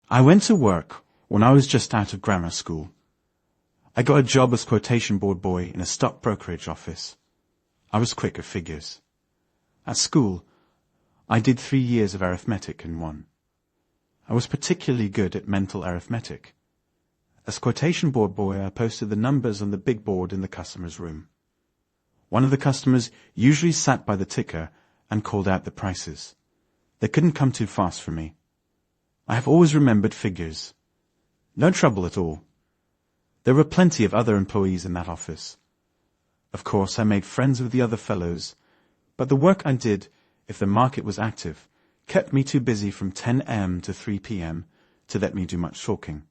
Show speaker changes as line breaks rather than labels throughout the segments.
I went to work when I was just out of grammar school. I got a job as quotation board boy in a stock brokerage office. I was quick at figures. At school, I did 3 years of arithmetic in one. I was particularly good at mental arithmetic. As quotation board boy, I posted the numbers on the big board in the customer's room. One of the customers usually sat by the ticker and called out the prices. They couldn't come too fast for me. I have always remembered figures. No trouble at all. There were plenty of other employees in that office. Of course, I made friends with the other fellows, but the work I did, if the market was active, kept me too busy from 10 a.m. to 3 p.m. to let me do much talking.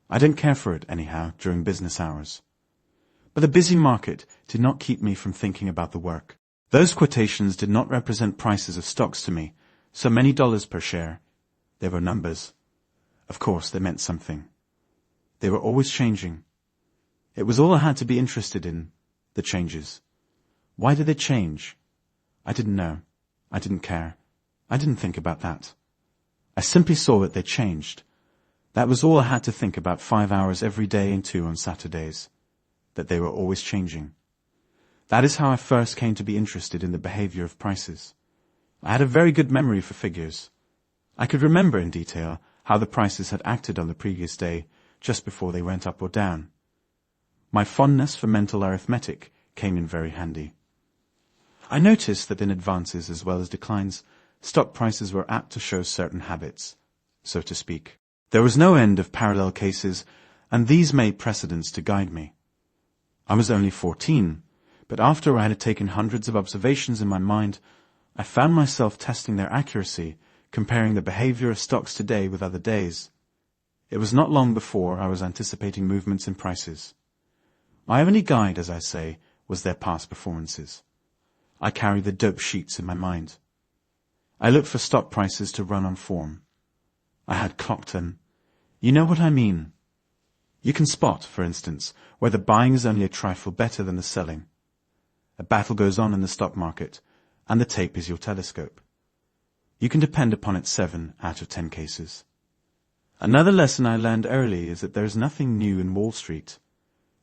I didn't care for it, anyhow, during business hours. But the busy market did not keep me from thinking about the work. Those quotations did not represent prices of stocks to me, so many dollars per share. They were numbers. Of course, they meant something. They were always changing. It was all I had to be interested in, the changes. Why did they change? I didn't know. I didn't care. I didn't think about that. I simply saw that they changed. That was all I had to think about 5 hours every day and 2 on Saturdays. That they were always changing. That is how I first came to be interested in the behavior of prices. I had a very good memory for figures. I could remember in detail how the prices had acted on the previous day, just before they went up or down. My fondness for mental arithmetic came in very handy. I noticed that in advances as well as declines, stock prices were apt to show certain habits, so to speak. There was no end of parallel cases, and these made precedents to guide me. I was only 14, but after I had taken hundreds of observations in my mind, I found myself testing their accuracy, comparing the behavior of stocks today with other days. It was not long before I was anticipating movements in prices. My only guide, as I say, was their past performances. I carried the dope sheets in my mind. I looked for stock prices to run on form. I had clocked them. You know what I mean. You can spot, for instance, where the buying is only a trifle better than the selling. A battle goes on in the stock market, and the tape is your telescope. You can depend upon it 7 out of 10 cases. Another lesson I learned early is that there is nothing new in Wall Street.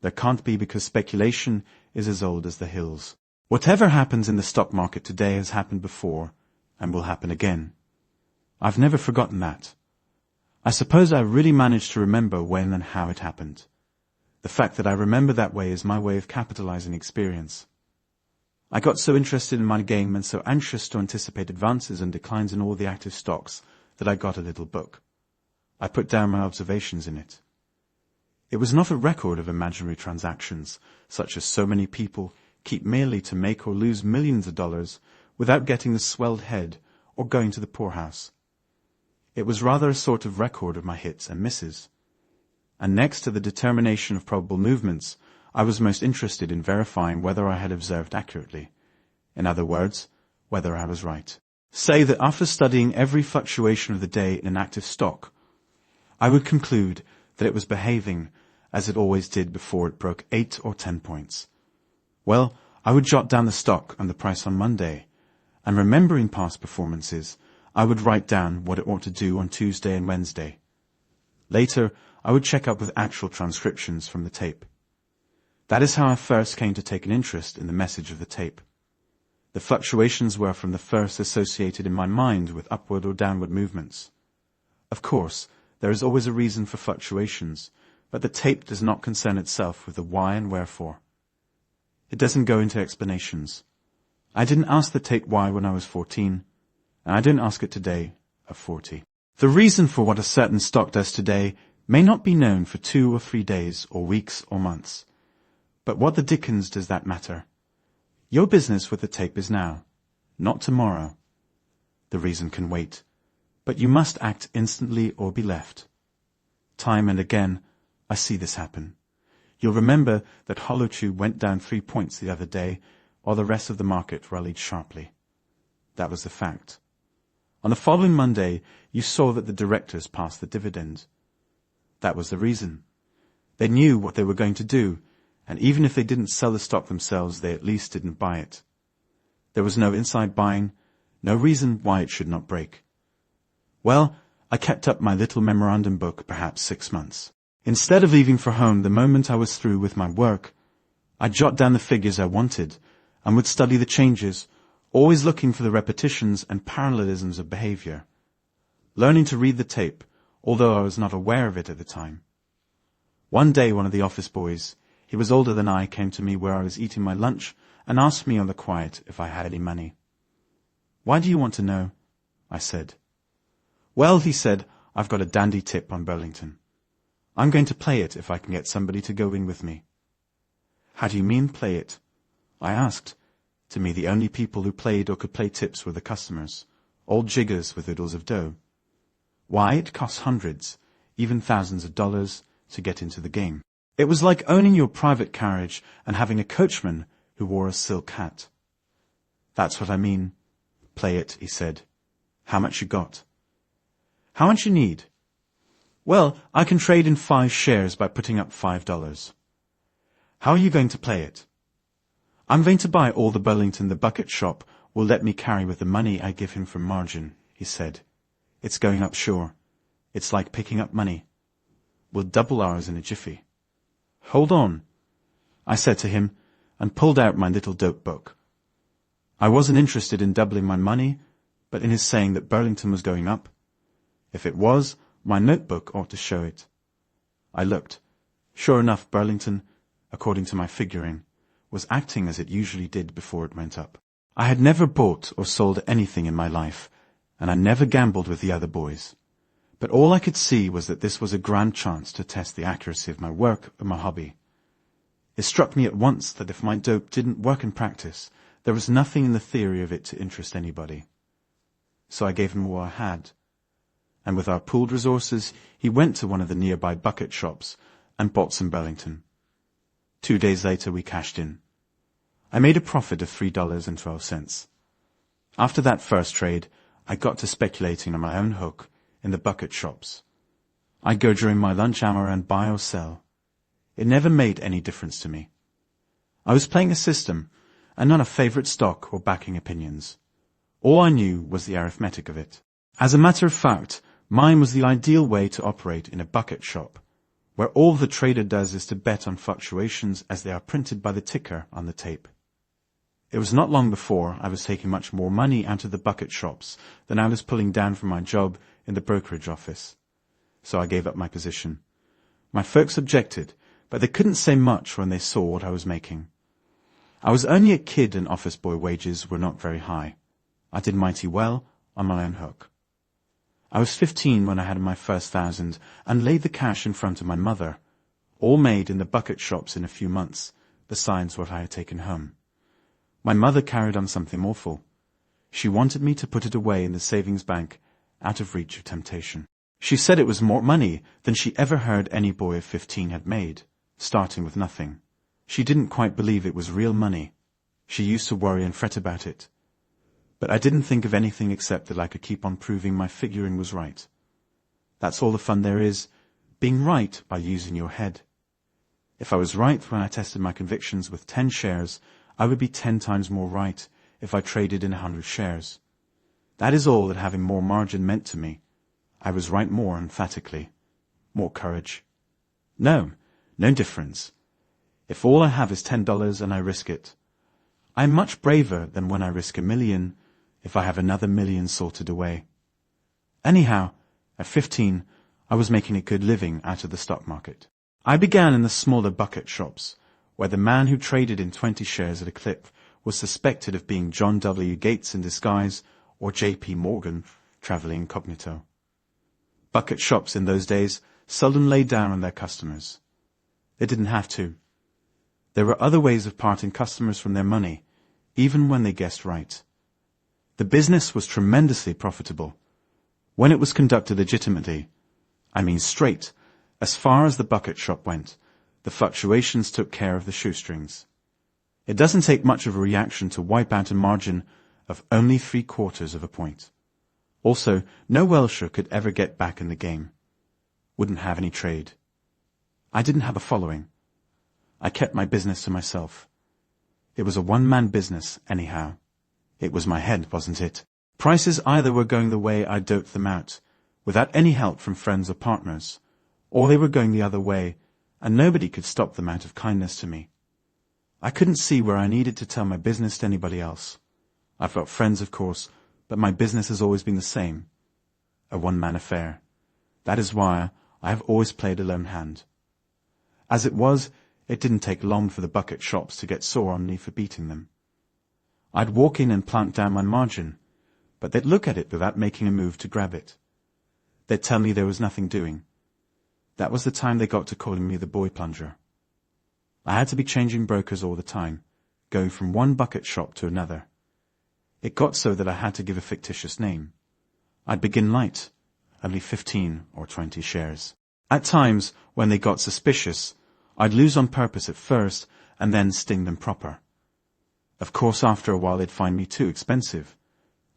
There can't be, because speculation is as old as the hills. Whatever happens in the stock market today has happened before and will happen again. I've never forgotten that. I suppose I really managed to remember when and how it happened. The fact that I remember that way is my way of capitalizing experience. I got so interested in my game and so anxious to anticipate advances and declines in all the active stocks that I got a little book. I put down my observations in it. It was not a record of imaginary transactions, such as so many people keep merely to make or lose millions of dollars without getting the swelled head or going to the poorhouse. It was rather a sort of record of my hits and misses. And next to the determination of probable movements, I was most interested in verifying whether I had observed accurately. In other words, whether I was right. Say that after studying every fluctuation of the day in an active stock, I would conclude that it was behaving as it always did before it broke 8 or 10 points. Well, I would jot down the stock and the price on Monday, and remembering past performances, I would write down what it ought to do on Tuesday and Wednesday. Later, I would check up with actual transcriptions from the tape. That is how I first came to take an interest in the message of the tape. The fluctuations were from the first associated in my mind with upward or downward movements. Of course, there is always a reason for fluctuations, but the tape does not concern itself with the why and wherefore. It doesn't go into explanations. I didn't ask the tape why when I was 14, and I didn't ask it today at 40. The reason for what a certain stock does today may not be known for 2 or 3 days or weeks or months. But what the dickens does that matter? Your business with the tape is now, not tomorrow. The reason can wait, but you must act instantly or be left. Time and again, I see this happen. You'll remember that Hollow2 went down 3 points the other day, while the rest of the market rallied sharply. That was the fact. On the following Monday, you saw that the directors passed the dividend. That was the reason. They knew what they were going to do, and even if they didn't sell the stock themselves, they at least didn't buy it. There was no inside buying, no reason why it should not break. Well, I kept up my little memorandum book perhaps 6 months. Instead of leaving for home the moment I was through with my work, I'd jot down the figures I wanted and would study the changes, always looking for the repetitions and parallelisms of behavior, learning to read the tape, although I was not aware of it at the time. One day one of the office boys, he was older than I, came to me where I was eating my lunch and asked me on the quiet if I had any money. "Why do you want to know?" I said. "Well," he said, "I've got a dandy tip on Burlington. I'm going to play it if I can get somebody to go in with me." "How do you mean, play it?" I asked. To me, the only people who played or could play tips were the customers, old jiggers with oodles of dough. Why, it costs hundreds, even thousands of dollars to get into the game. It was like owning your private carriage and having a coachman who wore a silk hat. "That's what I mean. Play it," he said. "How much you got?" "How much you need?" "Well, I can trade in 5 shares by putting up $5. "How are you going to play it?" "I'm going to buy all the Burlington the bucket shop will let me carry with the money I give him from margin," he said. "It's going up sure. It's like picking up money. We'll double ours in a jiffy." "Hold on," I said to him, and pulled out my little dope book. I wasn't interested in doubling my money, but in his saying that Burlington was going up. If it was, my notebook ought to show it. I looked. Sure enough, Burlington, according to my figuring, was acting as it usually did before it went up. I had never bought or sold anything in my life, and I never gambled with the other boys. But all I could see was that this was a grand chance to test the accuracy of my work and my hobby. It struck me at once that if my dope didn't work in practice, there was nothing in the theory of it to interest anybody. So I gave him what I had, and with our pooled resources, he went to one of the nearby bucket shops and bought some Burlington. 2 days later, we cashed in. I made a profit of $3.12. After that first trade, I got to speculating on my own hook in the bucket shops. I'd go during my lunch hour and buy or sell. It never made any difference to me. I was playing a system, and not a favorite stock or backing opinions. All I knew was the arithmetic of it. As a matter of fact, mine was the ideal way to operate in a bucket shop, where all the trader does is to bet on fluctuations as they are printed by the ticker on the tape. It was not long before I was taking much more money out of the bucket shops than I was pulling down from my job in the brokerage office. So I gave up my position. My folks objected, but they couldn't say much when they saw what I was making. I was only a kid and office boy wages were not very high. I did mighty well on my own hook. I was 15 when I had my first 1,000 and laid the cash in front of my mother, all made in the bucket shops in a few months, besides what I had taken home. My mother carried on something awful. She wanted me to put it away in the savings bank, out of reach of temptation. She said it was more money than she ever heard any boy of 15 had made, starting with nothing. She didn't quite believe it was real money. She used to worry and fret about it. But I didn't think of anything except that I could keep on proving my figuring was right. That's all the fun there is, being right by using your head. If I was right when I tested my convictions with 10 shares, I would be 10 times more right if I traded in 100 shares. That is all that having more margin meant to me. I was right more emphatically. More courage. No difference. If all I have is $10 and I risk it, I am much braver than when I risk $1 million if I have another $1 million sorted away. Anyhow, at 15, I was making a good living out of the stock market. I began in the smaller bucket shops, where the man who traded in 20 shares at a clip was suspected of being John W. Gates in disguise or J.P. Morgan traveling incognito. Bucket shops in those days seldom laid down on their customers. They didn't have to. There were other ways of parting customers from their money, even when they guessed right. The business was tremendously profitable. When it was conducted legitimately, I mean straight, as far as the bucket shop went, the fluctuations took care of the shoestrings. It doesn't take much of a reaction to wipe out a margin of only 3/4 of a point. Also, no Welsher could ever get back in the game. Wouldn't have any trade. I didn't have a following. I kept my business to myself. It was a one-man business, anyhow. It was my head, wasn't it? Prices either were going the way I doped them out, without any help from friends or partners, or they were going the other way, and nobody could stop them out of kindness to me. I couldn't see where I needed to tell my business to anybody else. I've got friends, of course, but my business has always been the same. A one-man affair. That is why I have always played a lone hand. As it was, it didn't take long for the bucket shops to get sore on me for beating them. I'd walk in and plant down my margin, but they'd look at it without making a move to grab it. They'd tell me there was nothing doing. That was the time they got to calling me the boy plunger. I had to be changing brokers all the time, going from one bucket shop to another. It got so that I had to give a fictitious name. I'd begin light, only 15 or 20 shares. At times, when they got suspicious, I'd lose on purpose at first and then sting them proper. Of course, after a while they'd find me too expensive,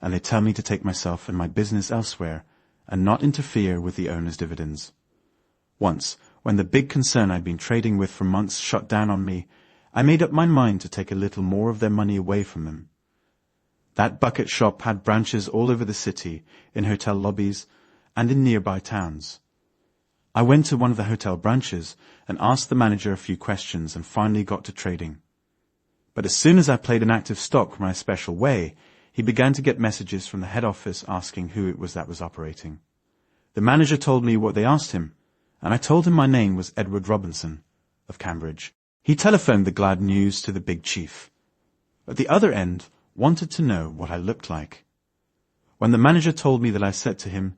and they'd tell me to take myself and my business elsewhere and not interfere with the owner's dividends. Once, when the big concern I'd been trading with for months shut down on me, I made up my mind to take a little more of their money away from them. That bucket shop had branches all over the city, in hotel lobbies, and in nearby towns. I went to one of the hotel branches and asked the manager a few questions and finally got to trading. But as soon as I played an active stock my special way, he began to get messages from the head office asking who it was that was operating. The manager told me what they asked him, and I told him my name was Edward Robinson, of Cambridge. He telephoned the glad news to the big chief. At the other end, wanted to know what I looked like. When the manager told me that, I said to him,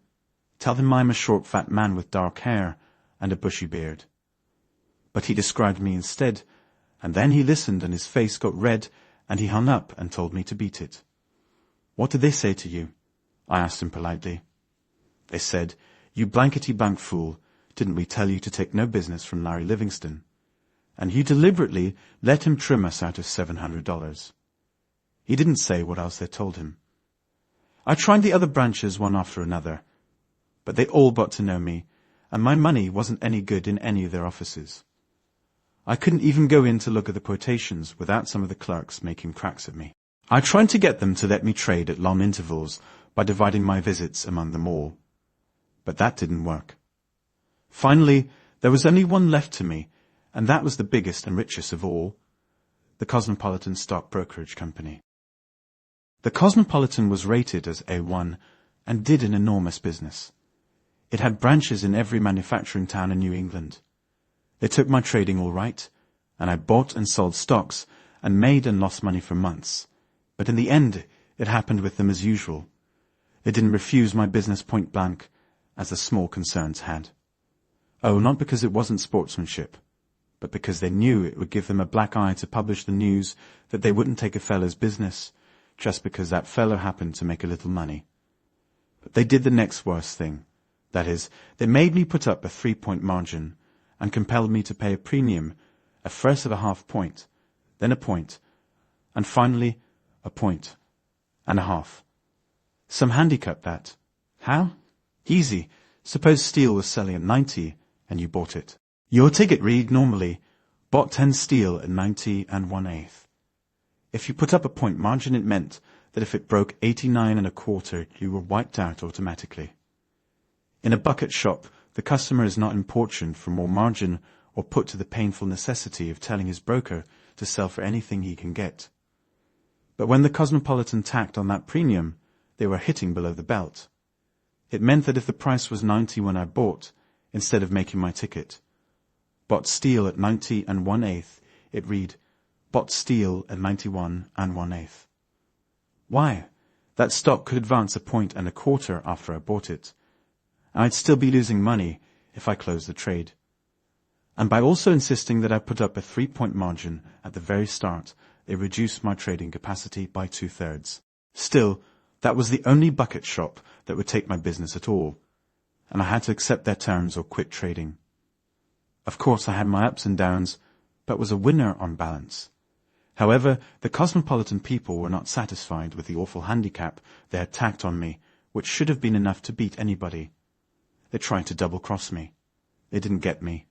"Tell him I'm a short, fat man with dark hair and a bushy beard." But he described me instead, and then he listened and his face got red and he hung up and told me to beat it. "What did they say to you?" I asked him politely. "They said, 'You blankety-blank fool, didn't we tell you to take no business from Larry Livingston?' And you deliberately let him trim us out of $700. He didn't say what else they told him. I tried the other branches one after another, but they all got to know me, and my money wasn't any good in any of their offices. I couldn't even go in to look at the quotations without some of the clerks making cracks at me. I tried to get them to let me trade at long intervals by dividing my visits among them all, but that didn't work. Finally, there was only one left to me, and that was the biggest and richest of all, the Cosmopolitan Stock Brokerage Company. The Cosmopolitan was rated as A1 and did an enormous business. It had branches in every manufacturing town in New England. They took my trading all right, and I bought and sold stocks and made and lost money for months. But in the end, it happened with them as usual. They didn't refuse my business point blank, as the small concerns had. Oh, not because it wasn't sportsmanship, but because they knew it would give them a black eye to publish the news that they wouldn't take a fellow's business just because that fellow happened to make a little money. But they did the next worst thing. That is, they made me put up a 3-point margin and compelled me to pay a premium, at first of a half point, then a point, and finally a point and a half. Some handicapped that. How? Easy. Suppose steel was selling at 90 and you bought it. Your ticket read normally, bought 10 steel at 90 1/8. If you put up a point margin, it meant that if it broke 89 1/4, you were wiped out automatically. In a bucket shop, the customer is not importuned for more margin or put to the painful necessity of telling his broker to sell for anything he can get. But when the Cosmopolitan tacked on that premium, they were hitting below the belt. It meant that if the price was 90 when I bought, instead of making my ticket, bought steel at 90 1/8, it read, bought steel at 91 1/8. Why? That stock could advance 1.25 after I bought it, and I'd still be losing money if I closed the trade. And by also insisting that I put up a 3-point margin at the very start, they reduced my trading capacity by 2/3. Still, that was the only bucket shop that would take my business at all, and I had to accept their terms or quit trading. Of course, I had my ups and downs, but was a winner on balance. However, the Cosmopolitan people were not satisfied with the awful handicap they had tacked on me, which should have been enough to beat anybody. They tried to double-cross me. They didn't get me.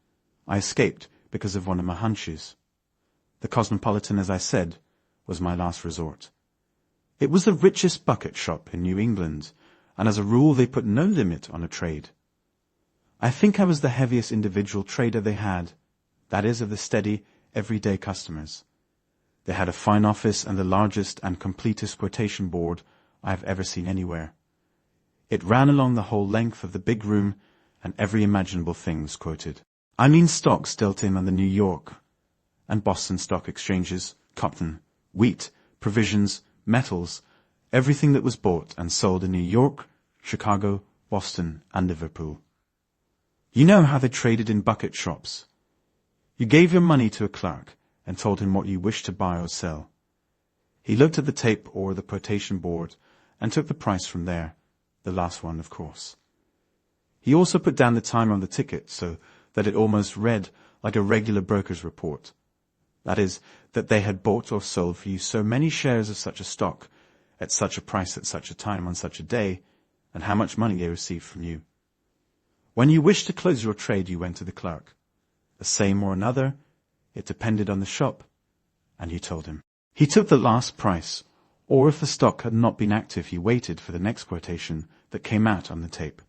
I escaped because of one of my hunches. The Cosmopolitan, as I said, was my last resort. It was the richest bucket shop in New England, and as a rule they put no limit on a trade. I think I was the heaviest individual trader they had, that is, of the steady, everyday customers. They had a fine office and the largest and completest quotation board I have ever seen anywhere. It ran along the whole length of the big room, and every imaginable thing was quoted. I mean stocks dealt in on the New York and Boston stock exchanges, cotton, wheat, provisions, metals, everything that was bought and sold in New York, Chicago, Boston, and Liverpool. You know how they traded in bucket shops. You gave your money to a clerk and told him what you wished to buy or sell. He looked at the tape or the quotation board and took the price from there, the last one, of course. He also put down the time on the ticket so that it almost read like a regular broker's report. That is, that they had bought or sold for you so many shares of such a stock, at such a price at such a time on such a day, and how much money they received from you. When you wished to close your trade, you went to the clerk. The same or another, it depended on the shop, and you told him. He took the last price, or if the stock had not been active, he waited for the next quotation that came out on the tape.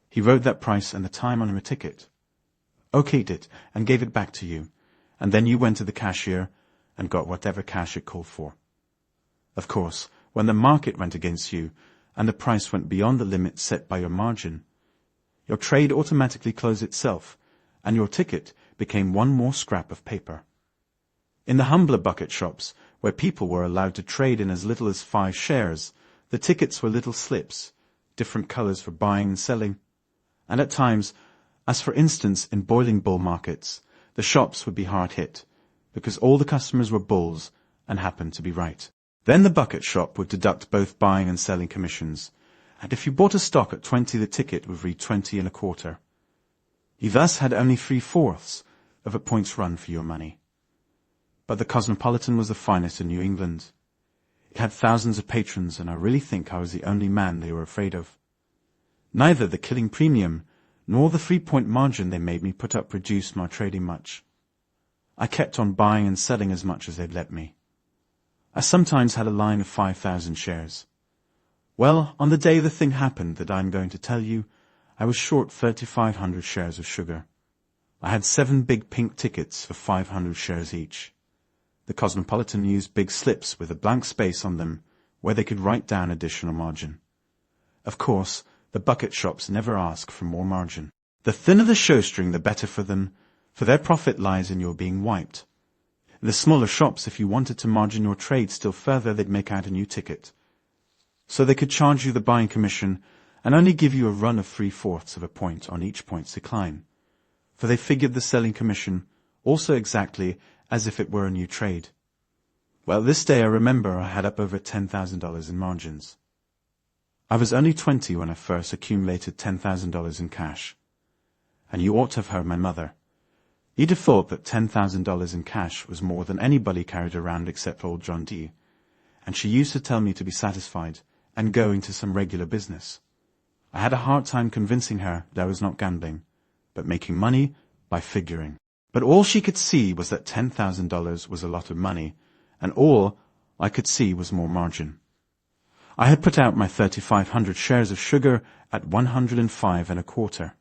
He wrote that price and the time on a ticket, okayed it, and gave it back to you, and then you went to the cashier and got whatever cash it called for. Of course, when the market went against you, and the price went beyond the limit set by your margin, your trade automatically closed itself, and your ticket became one more scrap of paper. In the humbler bucket shops, where people were allowed to trade in as little as 5 shares, the tickets were little slips, different colors for buying and selling. And at times, as for instance in boiling bull markets, the shops would be hard hit, because all the customers were bulls and happened to be right. Then the bucket shop would deduct both buying and selling commissions, and if you bought a stock at 20, the ticket would read 20 1/4. You thus had only 3/4 of a point's run for your money. But the Cosmopolitan was the finest in New England. It had thousands of patrons, and I really think I was the only man they were afraid of. Neither the killing premium nor the 3-point margin they made me put up reduced my trading much. I kept on buying and selling as much as they'd let me. I sometimes had a line of 5,000 shares. Well, on the day the thing happened that I'm going to tell you, I was short 3,500 shares of sugar. I had 7 big pink tickets for 500 shares each. The Cosmopolitan used big slips with a blank space on them where they could write down additional margin. Of course, the bucket shops never ask for more margin. The thinner the showstring, the better for them, for their profit lies in your being wiped. In the smaller shops, if you wanted to margin your trade still further, they'd make out a new ticket. So they could charge you the buying commission and only give you a run of 3/4 of a point on each point's decline, for they figured the selling commission also exactly as if it were a new trade. Well, this day I remember I had up over $10,000 in margins. I was only 20 when I first accumulated $10,000 in cash, and you ought to have heard my mother. You'd have thought that $10,000 in cash was more than anybody carried around except old John D., and she used to tell me to be satisfied and go into some regular business. I had a hard time convincing her that I was not gambling, but making money by figuring. But all she could see was that $10,000 was a lot of money, and all I could see was more margin. I had put out my 3,500 shares of sugar at 105 1/4.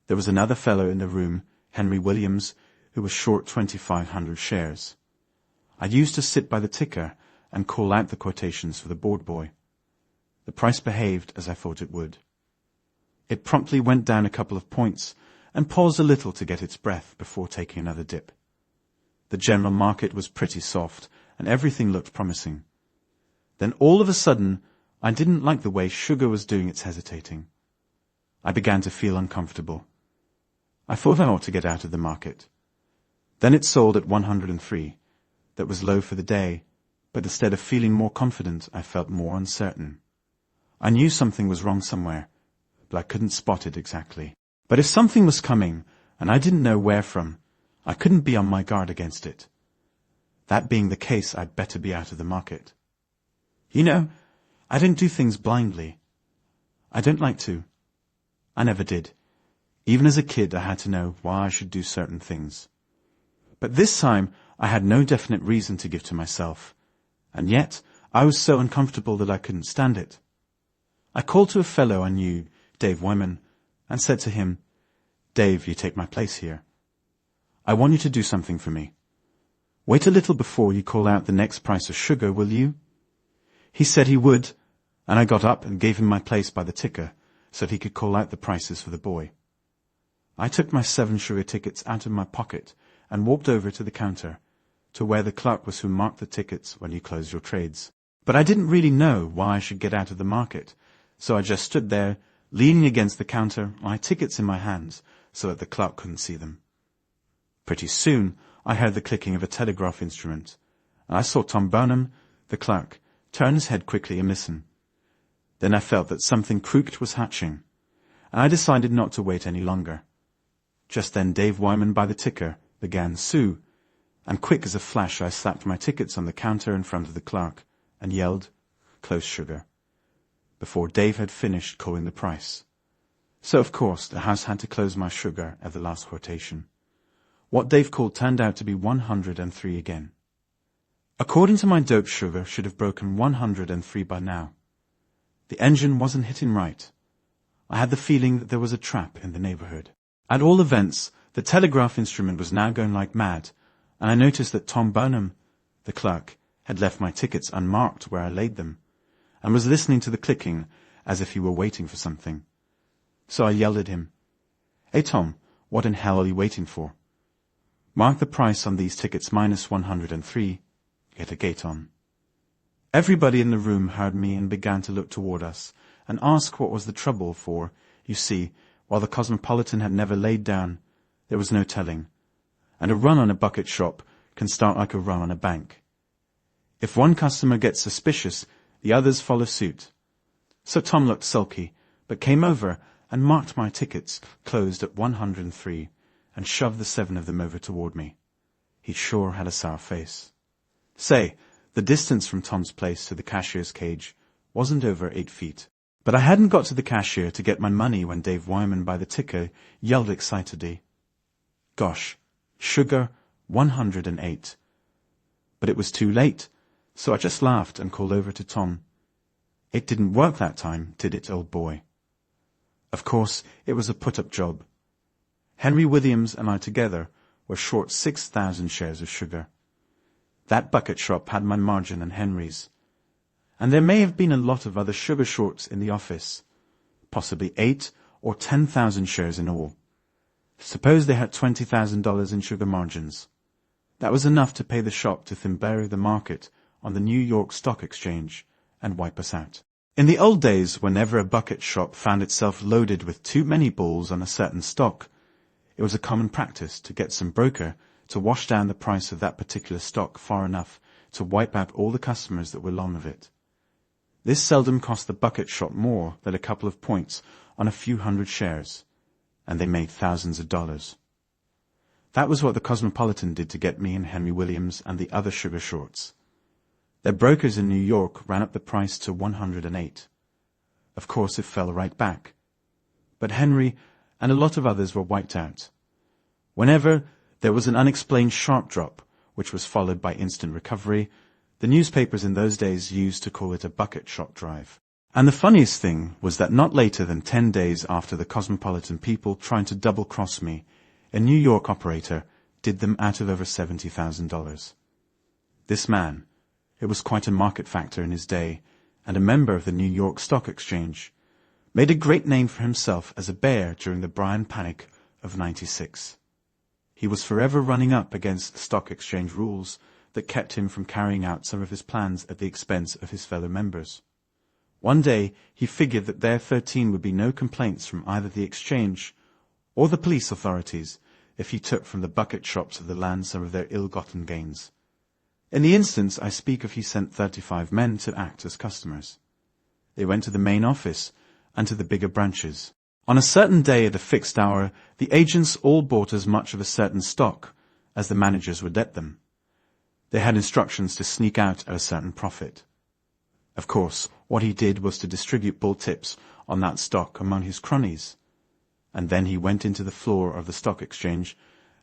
There was another fellow in the room, Henry Williams, who was short 2,500 shares. I used to sit by the ticker and call out the quotations for the board boy. The price behaved as I thought it would. It promptly went down a couple of points and paused a little to get its breath before taking another dip. The general market was pretty soft, and everything looked promising. Then all of a sudden, I didn't like the way sugar was doing its hesitating. I began to feel uncomfortable. I thought I ought to get out of the market. Then it sold at 103. That was low for the day, but instead of feeling more confident, I felt more uncertain. I knew something was wrong somewhere, but I couldn't spot it exactly. But if something was coming, and I didn't know where from, I couldn't be on my guard against it. That being the case, I'd better be out of the market. You know, I don't do things blindly. I don't like to. I never did. Even as a kid, I had to know why I should do certain things. But this time, I had no definite reason to give to myself, and yet I was so uncomfortable that I couldn't stand it. I called to a fellow I knew, Dave Wyman, and said to him, "Dave, you take my place here. I want you to do something for me. Wait a little before you call out the next price of sugar, will you?" He said he would, and I got up and gave him my place by the ticker so that he could call out the prices for the boy. I took my 7 sugar tickets out of my pocket and walked over to the counter, to where the clerk was who marked the tickets when you closed your trades. But I didn't really know why I should get out of the market, so I just stood there, leaning against the counter, my tickets in my hands, so that the clerk couldn't see them. Pretty soon, I heard the clicking of a telegraph instrument, and I saw Tom Burnham, the clerk, turn his head quickly and listen. Then I felt that something crooked was hatching, and I decided not to wait any longer. Just then Dave Wyman by the ticker began "Sue," and quick as a flash I slapped my tickets on the counter in front of the clerk and yelled, "Close sugar," before Dave had finished calling the price. So of course the house had to close my sugar at the last quotation. What Dave called turned out to be 103 again. According to my dope, sugar should have broken 103 by now. The engine wasn't hitting right. I had the feeling that there was a trap in the neighborhood. At all events, the telegraph instrument was now going like mad, and I noticed that Tom Burnham, the clerk, had left my tickets unmarked where I laid them, and was listening to the clicking as if he were waiting for something. So I yelled at him, "Hey Tom, what in hell are you waiting for? Mark the price on these tickets minus 103, get a gate on." Everybody in the room heard me and began to look toward us and ask what was the trouble, for, you see, while the Cosmopolitan had never laid down, there was no telling, and a run on a bucket shop can start like a run on a bank. If one customer gets suspicious, the others follow suit. So Tom looked sulky, but came over and marked my tickets closed at 103 and shoved the 7 of them over toward me. He sure had a sour face. Say, the distance from Tom's place to the cashier's cage wasn't over 8 feet. But I hadn't got to the cashier to get my money when Dave Wyman by the ticker yelled excitedly, "Gosh, sugar 108. But it was too late, so I just laughed and called over to Tom. "It didn't work that time, did it, old boy?" Of course, it was a put-up job. Henry Williams and I together were short 6,000 shares of sugar. That bucket shop had my margin and Henry's. And there may have been a lot of other sugar shorts in the office, possibly 8 or 10,000 shares in all. Suppose they had $20,000 in sugar margins. That was enough to pay the shop to thimble the market on the New York Stock Exchange and wipe us out. In the old days, whenever a bucket shop found itself loaded with too many bulls on a certain stock, it was a common practice to get some broker to wash down the price of that particular stock far enough to wipe out all the customers that were long of it. This seldom cost the bucket shop more than a couple of points on a few hundred shares, and they made thousands of dollars. That was what the Cosmopolitan did to get me and Henry Williams and the other sugar shorts. Their brokers in New York ran up the price to 108. Of course, it fell right back. But Henry and a lot of others were wiped out. Whenever there was an unexplained sharp drop, which was followed by instant recovery, the newspapers in those days used to call it a bucket shop drive. And the funniest thing was that not later than 10 days after the Cosmopolitan people trying to double-cross me, a New York operator did them out of over $70,000. This man, it was quite a market factor in his day, and a member of the New York Stock Exchange, made a great name for himself as a bear during the Bryan Panic of '96. He was forever running up against the stock exchange rules that kept him from carrying out some of his plans at the expense of his fellow members. One day he figured that there 13 would be no complaints from either the exchange or the police authorities if he took from the bucket shops of the land some of their ill-gotten gains. In the instance I speak of, he sent 35 men to act as customers. They went to the main office and to the bigger branches. On a certain day at a fixed hour, the agents all bought as much of a certain stock as the managers would let them. They had instructions to sneak out at a certain profit. Of course, what he did was to distribute bull tips on that stock among his cronies, and then he went into the floor of the stock exchange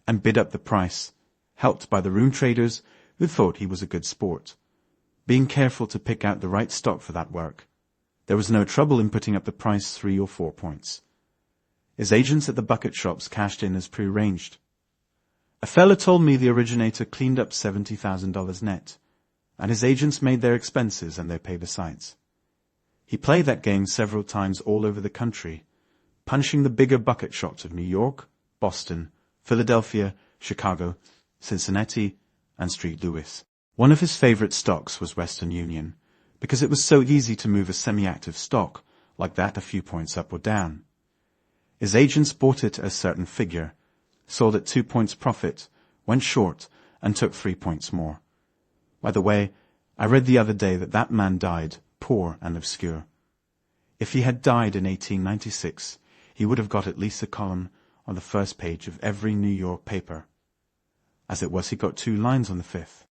and bid up the price, helped by the room traders who thought he was a good sport, being careful to pick out the right stock for that work. There was no trouble in putting up the price 3 or 4 points. His agents at the bucket shops cashed in as prearranged. A fella told me the originator cleaned up $70,000 net, and his agents made their expenses and their pay besides. He played that game several times all over the country, punching the bigger bucket shops of New York, Boston, Philadelphia, Chicago, Cincinnati, and St. Louis. One of his favorite stocks was Western Union, because it was so easy to move a semi-active stock like that a few points up or down. His agents bought it at a certain figure, sold at 2 points profit, went short, and took 3 points more. By the way, I read the other day that that man died, poor and obscure. If he had died in 1896, he would have got at least a column on the first page of every New York paper. As it was, he got 2 lines on the 5th.